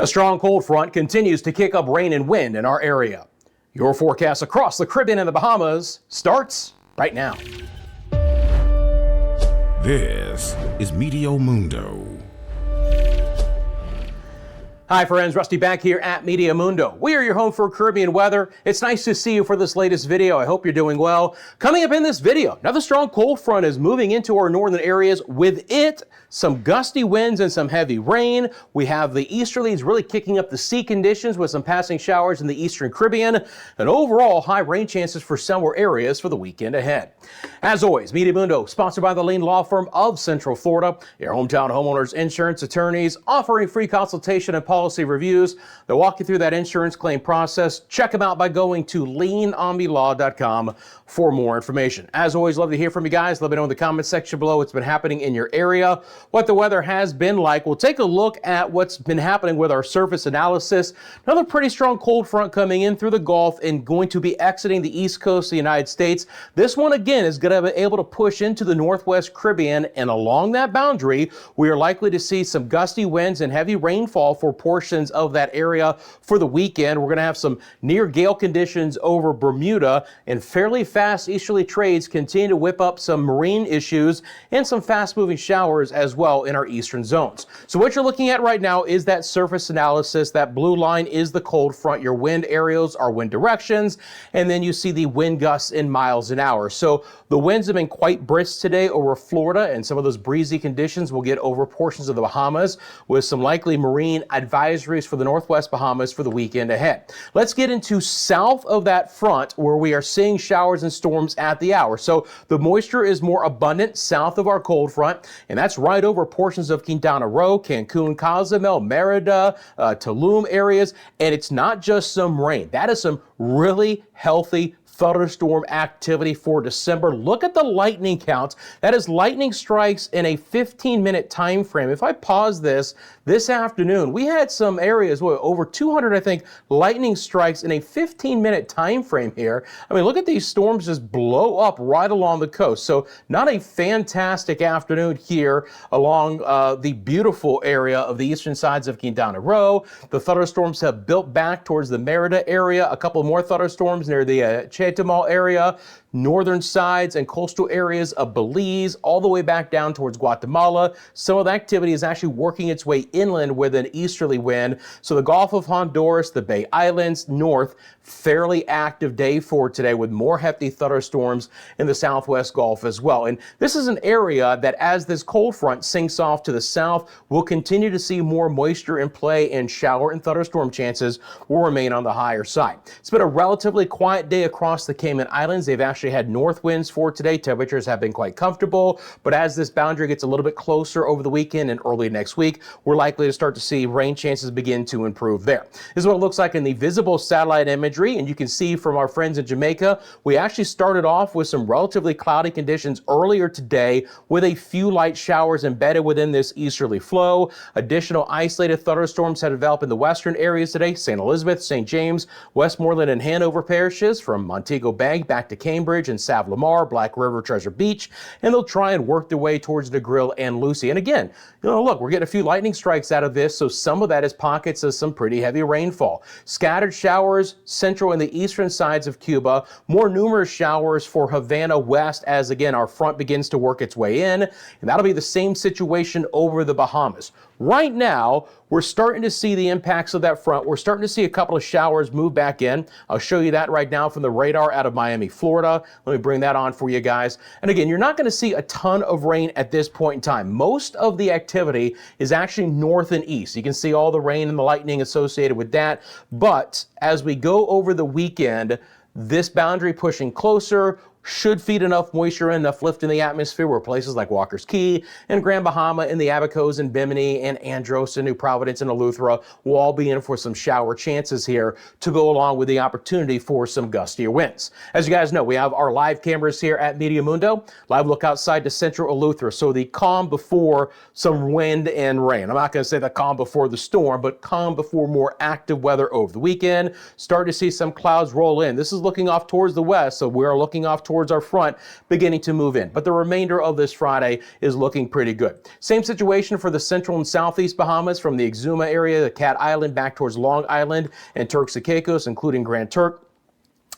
A strong cold front continues to kick up rain and wind in our area. Your forecast across the Caribbean and the Bahamas starts right now. This is Meteo Mundo. Hi friends, Rusty back here at Meteo Mundo. We are your home for Caribbean weather. It's nice to see you for this latest video. I hope you're doing well. Coming up in this video, another strong cold front is moving into our northern areas. With it, some gusty winds and some heavy rain. We have the easterlies really kicking up the sea conditions with some passing showers in the eastern Caribbean, and overall high rain chances for several areas for the weekend ahead. As always, Meteo Mundo, sponsored by the Lane Law Firm of Central Florida, your hometown homeowners insurance attorneys, offering free consultation and policy reviews. They'll walk you through that insurance claim process. Check them out by going to leanomelaw.com for more information. As always, love to hear from you guys. Let me know in the comment section below what's been happening in your area, what the weather has been like. We'll take a look at what's been happening with our surface analysis. Another pretty strong cold front coming in through the Gulf and going to be exiting the east coast of the United States. This one again is going to be able to push into the northwest Caribbean, and along that boundary, we are likely to see some gusty winds and heavy rainfall for portions of that area for the weekend. We're going to have some near gale conditions over Bermuda, and fairly fast easterly trades continue to whip up some marine issues and some fast moving showers as well in our eastern zones. So what you're looking at right now is that surface analysis. That blue line is the cold front. Your wind areas are wind directions, and then you see the wind gusts in miles an hour. So the winds have been quite brisk today over Florida, and some of those breezy conditions will get over portions of the Bahamas, with some likely marine advisories for the northwest Bahamas for the weekend ahead. Let's get into south of that front, where we are seeing showers and storms at the hour. So the moisture is more abundant south of our cold front, and that's right over portions of Quintana Roo, Cancun, Cozumel, Merida, Tulum areas. And it's not just some rain. That is some really healthy thunderstorm activity for December. Look at the lightning count. That is lightning strikes in a 15-minute time frame. If I pause this afternoon, we had some areas, over 200, I think, lightning strikes in a 15-minute time frame here. I mean, look at these storms just blow up right along the coast. So not a fantastic afternoon here along the beautiful area of the eastern sides of Quintana Roo. The thunderstorms have built back towards the Merida area. A couple more thunderstorms near the Chetumal area, northern sides and coastal areas of Belize, all the way back down towards Guatemala. Some of the activity is actually working its way inland with an easterly wind. So the Gulf of Honduras, the Bay Islands, north, fairly active day for today with more hefty thunderstorms in the southwest Gulf as well. And this is an area that, as this cold front sinks off to the south, we'll continue to see more moisture in play, and shower and thunderstorm chances will remain on the higher side. It's been a relatively quiet day across the Cayman Islands. They've actually had north winds for today. Temperatures have been quite comfortable, but as this boundary gets a little bit closer over the weekend and early next week, we're likely to start to see rain chances begin to improve there. This is what it looks like in the visible satellite imagery, and you can see from our friends in Jamaica, we actually started off with some relatively cloudy conditions earlier today with a few light showers embedded within this easterly flow. Additional isolated thunderstorms have developed in the western areas today: St. Elizabeth, St. James, Westmoreland, and Hanover parishes, from Montego Bay back to Cambridge and Savlamar, Black River, Treasure Beach, and they'll try and work their way towards Negril and Lucy. And again, look, we're getting a few lightning strikes out of this, so some of that is pockets of some pretty heavy rainfall. Scattered showers central and the eastern sides of Cuba, more numerous showers for Havana west as, again, our front begins to work its way in, and that'll be the same situation over the Bahamas. Right now, we're starting to see the impacts of that front. We're starting to see a couple of showers move back in. I'll show you that right now from the radar out of Miami, Florida. Let me bring that on for you guys. And again, you're not going to see a ton of rain at this point in time. Most of the activity is actually north and east. You can see all the rain and the lightning associated with that. But as we go over the weekend, this boundary pushing closer should feed enough moisture and enough lift in the atmosphere where places like Walker's Key and Grand Bahama and the Abacos and Bimini and Andros and New Providence and Eleuthera will all be in for some shower chances here to go along with the opportunity for some gustier winds. As you guys know, we have our live cameras here at Meteo Mundo. Live look outside to central Eleuthera. So the calm before some wind and rain. I'm not going to say the calm before the storm, but calm before more active weather over the weekend. Start to see some clouds roll in. This is looking off towards the west, so we're looking off towards our front beginning to move in. But the remainder of this Friday is looking pretty good. Same situation for the central and southeast Bahamas, from the Exuma area, the Cat Island, back towards Long Island and Turks and Caicos, including Grand Turk.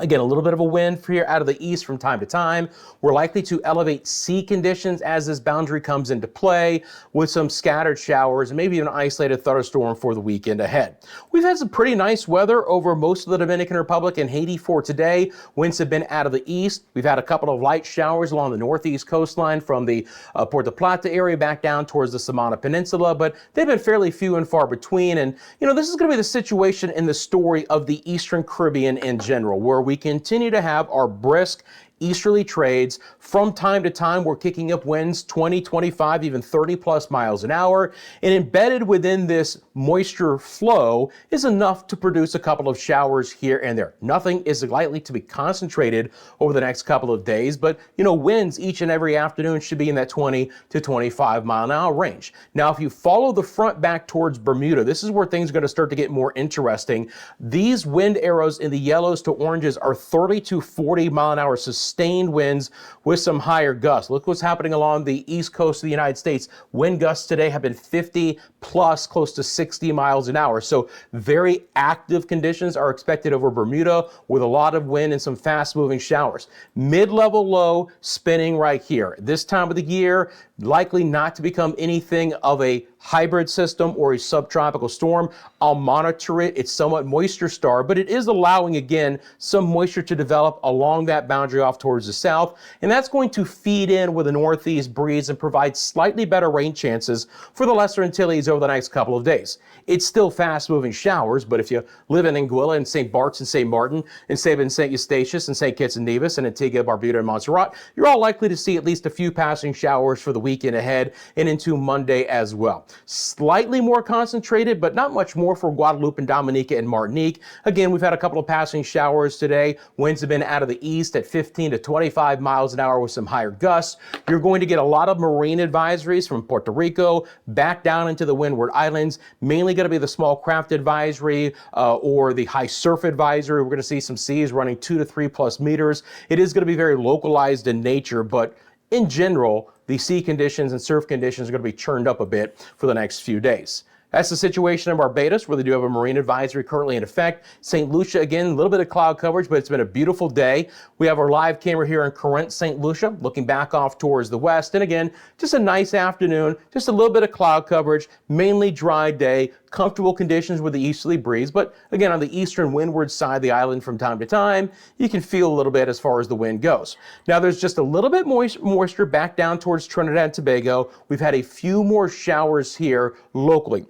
Again, a little bit of a wind here out of the east from time to time. We're likely to elevate sea conditions as this boundary comes into play, with some scattered showers and maybe an isolated thunderstorm for the weekend ahead. We've had some pretty nice weather over most of the Dominican Republic and Haiti for today. Winds have been out of the east. We've had a couple of light showers along the northeast coastline from the Puerto Plata area back down towards the Samana Peninsula, but they've been fairly few and far between. And, this is going to be the situation in the story of the Eastern Caribbean in general, where we continue to have our brisk easterly trades. From time to time, we're kicking up winds 20, 25, even 30 plus miles an hour. And embedded within this moisture flow is enough to produce a couple of showers here and there. Nothing is likely to be concentrated over the next couple of days, but winds each and every afternoon should be in that 20 to 25 mile an hour range. Now, if you follow the front back towards Bermuda, this is where things are going to start to get more interesting. These wind arrows in the yellows to oranges are 30 to 40 mile an hour sustained winds with some higher gusts. Look what's happening along the east coast of the United States. Wind gusts today have been 50 plus, close to 60 miles an hour. So very active conditions are expected over Bermuda, with a lot of wind and some fast moving showers. Mid-level low spinning right here. This time of the year, likely not to become anything of a hybrid system or a subtropical storm. I'll monitor it. It's somewhat moisture starved, but it is allowing, again, some moisture to develop along that boundary off towards the south, and that's going to feed in with a northeast breeze and provide slightly better rain chances for the Lesser Antilles over the next couple of days. It's still fast-moving showers, but if you live in Anguilla and St. Bart's and St. Martin and St. Eustatius and St. Kitts and Nevis and Antigua, Barbuda, and Montserrat, you're all likely to see at least a few passing showers for the weekend ahead and into Monday as well. Slightly more concentrated, but not much more for Guadeloupe and Dominica and Martinique. Again, we've had a couple of passing showers today. Winds have been out of the east at 15 to 25 miles an hour with some higher gusts. You're going to get a lot of marine advisories from Puerto Rico back down into the Windward Islands, mainly going to be the small craft advisory or the high surf advisory. We're going to see some seas running 2 to 3 plus meters. It is going to be very localized in nature, but in general, the sea conditions and surf conditions are going to be churned up a bit for the next few days. That's the situation in Barbados, where they do have a marine advisory currently in effect. St. Lucia, again, a little bit of cloud coverage, but it's been a beautiful day. We have our live camera here in Corinth, St. Lucia, looking back off towards the west. And again, just a nice afternoon, just a little bit of cloud coverage, mainly dry day, comfortable conditions with the easterly breeze. But again, on the eastern windward side of the island from time to time, you can feel a little bit as far as the wind goes. Now, there's just a little bit moisture back down towards Trinidad and Tobago. We've had a few more showers here locally.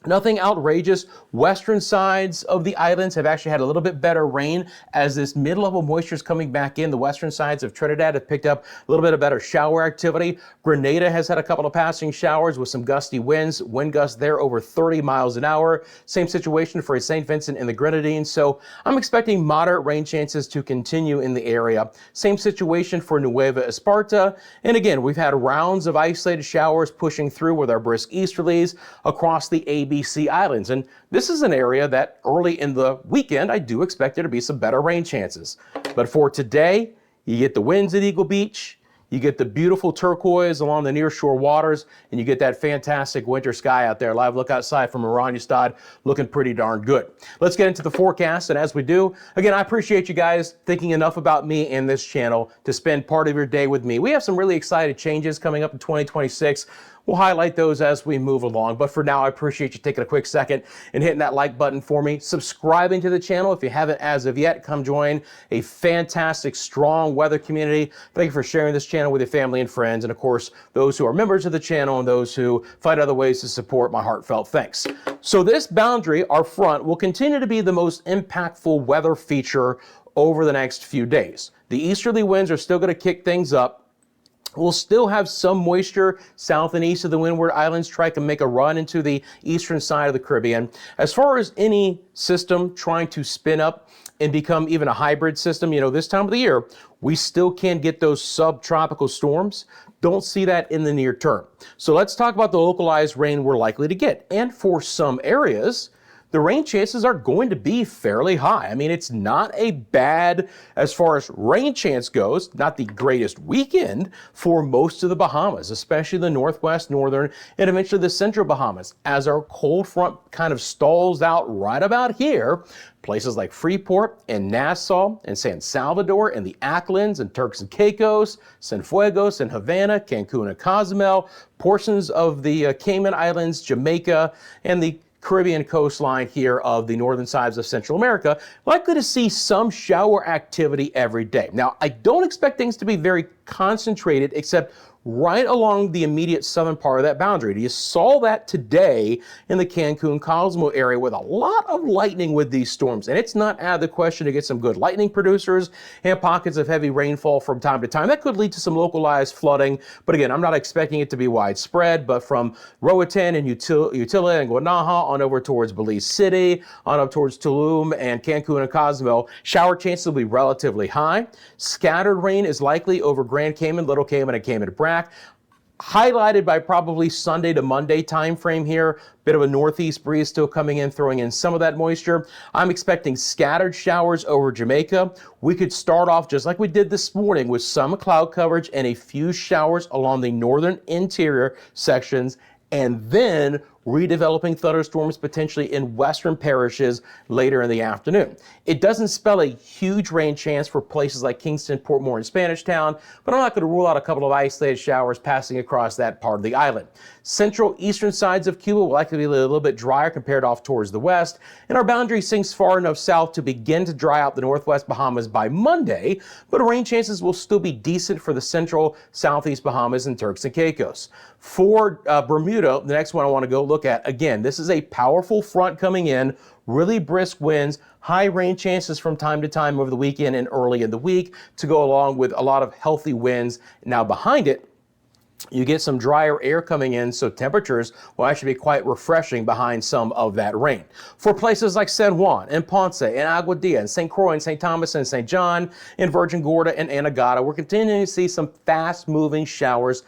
Nothing outrageous. Western sides of the islands have actually had a little bit better rain as this mid-level moisture is coming back in. The western sides of Trinidad have picked up a little bit of better shower activity. Grenada has had a couple of passing showers with some gusty winds. Wind gusts there over 30 miles an hour. Same situation for St. Vincent and the Grenadines. So I'm expecting moderate rain chances to continue in the area. Same situation for Nueva Esparta. And again, we've had rounds of isolated showers pushing through with our brisk easterlies across the ABC Islands. And this is an area that early in the weekend, I do expect there to be some better rain chances. But for today, you get the winds at Eagle Beach, you get the beautiful turquoise along the nearshore waters, and you get that fantastic winter sky out there. Live look outside from Oranjestad, looking pretty darn good. Let's get into the forecast, and as we do, again, I appreciate you guys thinking enough about me and this channel to spend part of your day with me. We have some really exciting changes coming up in 2026. We'll highlight those as we move along, but for now, I appreciate you taking a quick second and hitting that like button for me, subscribing to the channel if you haven't as of yet. Come join a fantastic, strong weather community. Thank you for sharing this channel with your family and friends, and of course, those who are members of the channel and those who find other ways to support. My heartfelt thanks. So this boundary, our front, will continue to be the most impactful weather feature over the next few days. The easterly winds are still going to kick things up. We'll still have some moisture south and east of the Windward Islands, try to make a run into the eastern side of the Caribbean. As far as any system trying to spin up and become even a hybrid system, this time of the year, we still can get those subtropical storms. Don't see that in the near term. So let's talk about the localized rain we're likely to get. And for some areas, the rain chances are going to be fairly high. I mean, it's not a bad, as far as rain chance goes, not the greatest weekend for most of the Bahamas, especially the northwest, northern, and eventually the central Bahamas. As our cold front kind of stalls out right about here, places like Freeport and Nassau and San Salvador and the Acklins and Turks and Caicos, Cienfuegos and Havana, Cancun and Cozumel, portions of the Cayman Islands, Jamaica, and the Caribbean coastline here of the northern sides of Central America, likely to see some shower activity every day. Now, I don't expect things to be very concentrated, except right along the immediate southern part of that boundary. You saw that today in the Cancun, Cozumel area with a lot of lightning with these storms. And it's not out of the question to get some good lightning producers and pockets of heavy rainfall from time to time. That could lead to some localized flooding. But again, I'm not expecting it to be widespread, but from Roatan and Utila and Guanaja on over towards Belize City, on up towards Tulum and Cancun and Cozumel, shower chances will be relatively high. Scattered rain is likely over Grand Cayman, Little Cayman, and Cayman Brac, highlighted by probably Sunday to Monday time frame here. Bit of a northeast breeze still coming in, throwing in some of that moisture. I'm expecting scattered showers over Jamaica. We could start off just like we did this morning with some cloud coverage and a few showers along the northern interior sections, and then redeveloping thunderstorms potentially in western parishes later in the afternoon. It doesn't spell a huge rain chance for places like Kingston, Portmore, and Spanish Town, but I'm not going to rule out a couple of isolated showers passing across that part of the island. Central eastern sides of Cuba will likely be a little bit drier compared off towards the west, and our boundary sinks far enough south to begin to dry out the northwest Bahamas by Monday, but rain chances will still be decent for the central, southeast Bahamas and Turks and Caicos. For Bermuda, the next one I want to go look at, again, this is a powerful front coming in, really brisk winds, high rain chances from time to time over the weekend and early in the week to go along with a lot of healthy winds. Now behind it, you get some drier air coming in, so temperatures will actually be quite refreshing behind some of that rain. For places like San Juan and Ponce and Aguadilla and St. Croix and St. Thomas and St. John and Virgin Gorda and Anegada, we're continuing to see some fast-moving showers.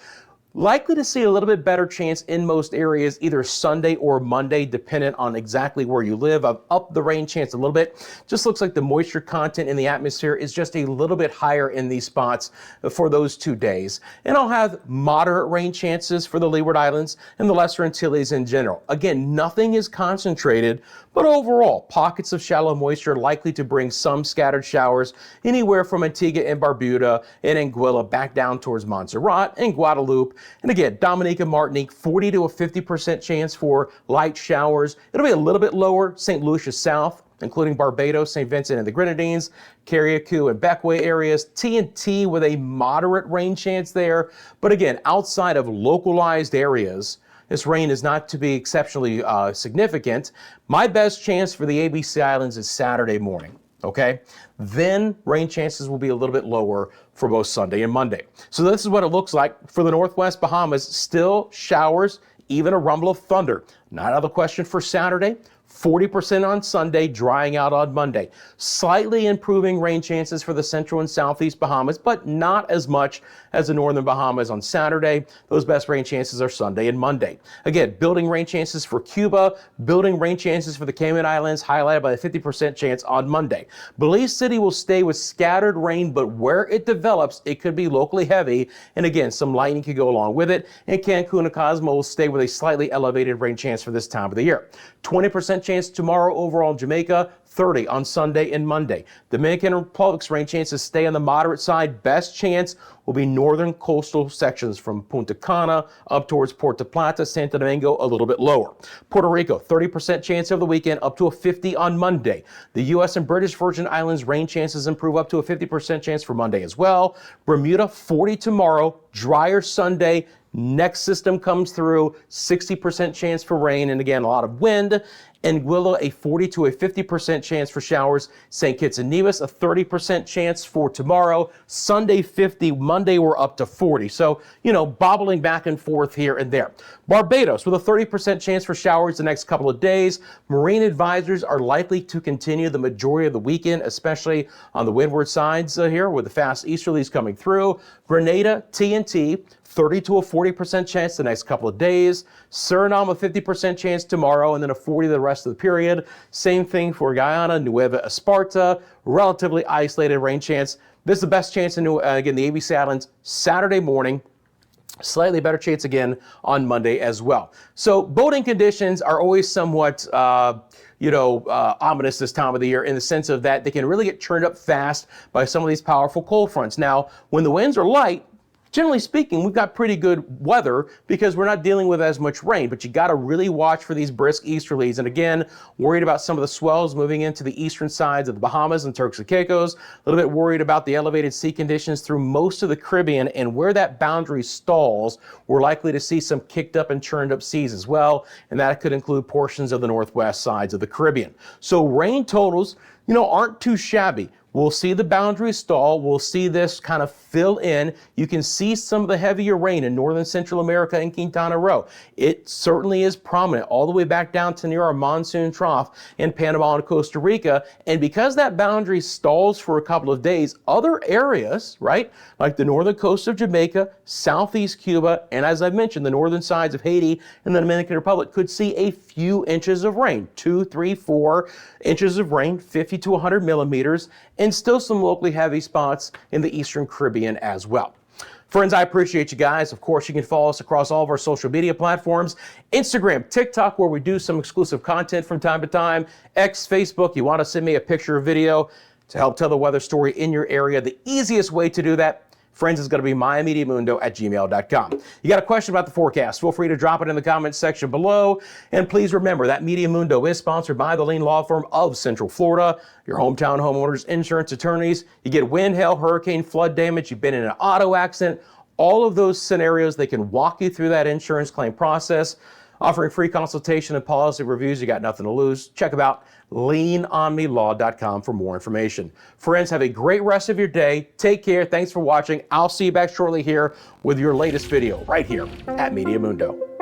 Likely to see a little bit better chance in most areas either Sunday or Monday, dependent on exactly where you live. I've upped the rain chance a little bit. Just looks like the moisture content in the atmosphere is just a little bit higher in these spots for those 2 days. And I'll have moderate rain chances for the Leeward Islands and the Lesser Antilles in general. Again, nothing is concentrated, but overall, pockets of shallow moisture likely to bring some scattered showers anywhere from Antigua and Barbuda and Anguilla back down towards Montserrat and Guadeloupe. And again, Dominica, Martinique, 40 to a 50% chance for light showers. It'll be a little bit lower, St. Lucia South, including Barbados, St. Vincent and the Grenadines, Carriacou and Bequia areas, T&T with a moderate rain chance there. But again, outside of localized areas, this rain is not to be exceptionally significant. My best chance for the ABC Islands is Saturday morning. Okay, then rain chances will be a little bit lower for both Sunday and Monday. So this is what it looks like for the northwest Bahamas. Still showers, even a rumble of thunder. Not out of the question for Saturday. 40% on Sunday, drying out on Monday. Slightly improving rain chances for the central and southeast Bahamas, but not as much as the northern Bahamas on Saturday. Those best rain chances are Sunday and Monday. Again, building rain chances for Cuba, building rain chances for the Cayman Islands, highlighted by a 50% chance on Monday. Belize City will stay with scattered rain, but where it develops, it could be locally heavy. And again, some lightning could go along with it. And Cancun and Cozumel will stay with a slightly elevated rain chance for this time of the year. 20% chance tomorrow overall in Jamaica, 30 on Sunday and Monday. Dominican Republic's rain chances stay on the moderate side. Best chance will be northern coastal sections from Punta Cana up towards Puerto Plata, Santo Domingo, a little bit lower. Puerto Rico, 30% chance over the weekend, up to a 50 on Monday. The U.S. and British Virgin Islands rain chances improve up to a 50% chance for Monday as well. Bermuda, 40 tomorrow, drier Sunday. Next system comes through, 60% chance for rain, and again, a lot of wind. Anguilla, a 40 to a 50% chance for showers. St. Kitts and Nevis, a 30% chance for tomorrow. Sunday, 50. Monday, we're up to 40. So, bobbling back and forth here and there. Barbados, with a 30% chance for showers the next couple of days. Marine advisors are likely to continue the majority of the weekend, especially on the windward sides here with the fast easterlies coming through. Grenada, T&T, 30 to a 40% chance the next couple of days. Suriname, a 50% chance tomorrow, and then a 40 the rest of the period. Same thing for Guyana, Nueva Esparta, relatively isolated rain chance. This is the best chance in, again, the ABC Islands, Saturday morning. Slightly better chance again on Monday as well. So boating conditions are always somewhat, ominous this time of the year in the sense of that they can really get churned up fast by some of these powerful cold fronts. Now, when the winds are light, generally speaking, we've got pretty good weather because we're not dealing with as much rain, but you got to really watch for these brisk easterlies. And again, worried about some of the swells moving into the eastern sides of the Bahamas and Turks and Caicos. A little bit worried about the elevated sea conditions through most of the Caribbean, and where that boundary stalls, we're likely to see some kicked up and churned up seas as well. And that could include portions of the northwest sides of the Caribbean. So rain totals, aren't too shabby. We'll see the boundaries stall. We'll see this kind of fill in. You can see some of the heavier rain in northern Central America and Quintana Roo. It certainly is prominent all the way back down to near our monsoon trough in Panama and Costa Rica. And because that boundary stalls for a couple of days, other areas, right, like the northern coast of Jamaica, southeast Cuba, and as I've mentioned, the northern sides of Haiti and the Dominican Republic could see a few inches of rain, 2, 3, 4 inches of rain, 50 to 100 millimeters, and still some locally heavy spots in the Eastern Caribbean as well. Friends, I appreciate you guys. Of course, you can follow us across all of our social media platforms, Instagram, TikTok, where we do some exclusive content from time to time, X, Facebook. You want to send me a picture or video to help tell the weather story in your area. The easiest way to do that, friends, is going to be myMediaMundo@gmail.com. You got a question about the forecast, feel free to drop it in the comments section below. And please remember that Media Mundo is sponsored by the Lean Law Firm of Central Florida, your hometown homeowners insurance attorneys. You get wind, hail, hurricane, flood damage, you've been in an auto accident, all of those scenarios, they can walk you through that insurance claim process. Offering free consultation and policy reviews. You got nothing to lose. Check them out, leanonmelaw.com, for more information. Friends, have a great rest of your day. Take care. Thanks for watching. I'll see you back shortly here with your latest video right here at Media Mundo.